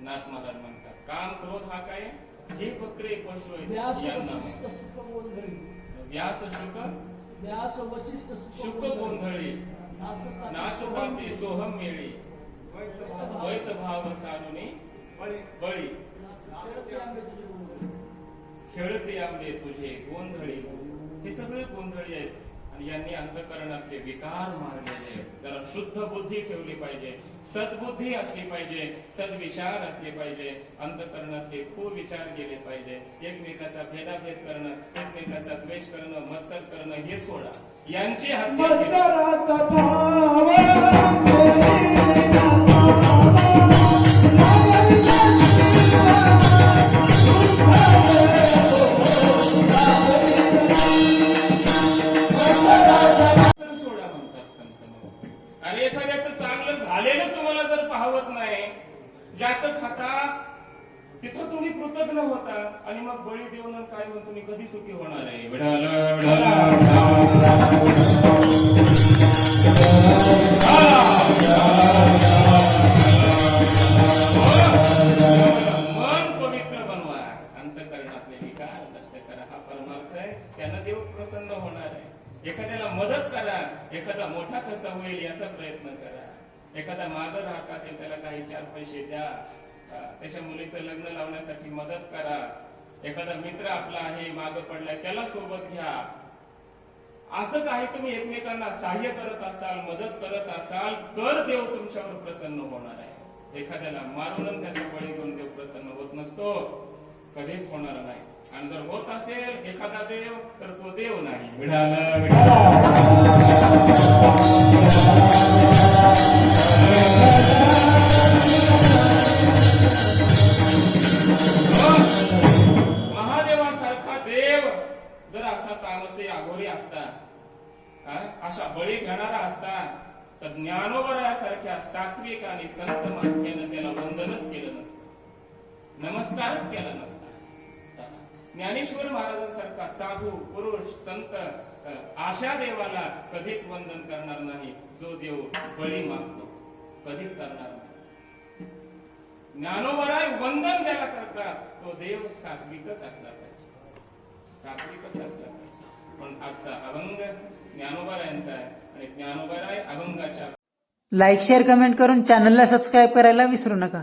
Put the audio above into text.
नाथ महाराज म्हणतात काम क्रोध हा काय हे बकरे पशु व्यास यांना वशिष्ठ सुख गोंधळी व्यास शुक व्यास वशिष्ठ शुक गोंधळी नाशोपाती सोहम मिळी वैत भाव सारुनी बळी खेळते आंबे तुझे गोंधळी हे सगळे गोंधळी आहेत आणि यांनी अंतःकरणातले विकार मारलेले आहेत. जरा शुद्ध बुद्धी ठेवली पाहिजे, सद्बुद्धी असली पाहिजे, सद्विचार असले पाहिजे, अंतःकरणातले कुविचार गेले पाहिजे. एकमेकाचा भेदाभेद करणं, एकमेकाचा द्वेष करणं, मत्सर करणं हे सोडा. यांची हत्या सोडा म्हणतात संत. अरे एखाद्याचं चांगलं झालेलं तुम्हाला जर पाहवत नाही, ज्याचं खाता तिथं तुम्ही कृतज्ञ होता आणि मग बळी देऊन काय म्हणून तुम्ही कधी सुखी होणार आहे. मन पवित्र बनवा, अंतःकरणातले विकार नष्ट करा. हा परमार्थ आहे, त्यानं देव प्रसन्न होणार आहे. एखाद्याला मदत करा, एखादा मोठा कसा होईल याचा प्रयत्न करा. एखादा मागं राहत असेल त्याला काही 4 पैसे द्या, त्याच्या मुलीचं लग्न लावण्यासाठी मदत करा. एखादा मित्र आपला आहे मागं पडलाय त्याला सोबत घ्या. असं काही तुम्ही एकमेकांना सहाय्य करत असाल, मदत करत असाल तर देव तुमच्यावर प्रसन्न होणार आहे. एखाद्याला मारूनच त्याचा बळी घेऊन देव प्रसन्न होत नसतो, कधीच होणार नाही. आणि जर होत असेल एखादा देव तर तो देव नाही. महादेवासारखा देव जर असा तामसी अघोरी असता, अशा बळी घेणारा असता तर ज्ञानोबरायासारख्या सात्विक आणि संत माणसानं त्याला वंदनच केलं नसतं, नमस्कारच केला नसता. ज्ञानेश्वर महाराजांसारखा साधू पुरुष संत अशा देवाला कधीच वंदन करणार नाही जो देव बळी मागतो, कधीच करणार नाही. ज्ञानोबराय वंदन ज्याला करतात तो देव सात्विकच असला पाहिजे, सात्विकच असला पाहिजे. पण आजचा अभंग ज्ञानोबरायांचा आहे आणि ज्ञानोबराय अभंगाच्या लाईक शेअर कमेंट करून चॅनलला सबस्क्राईब करायला विसरू नका.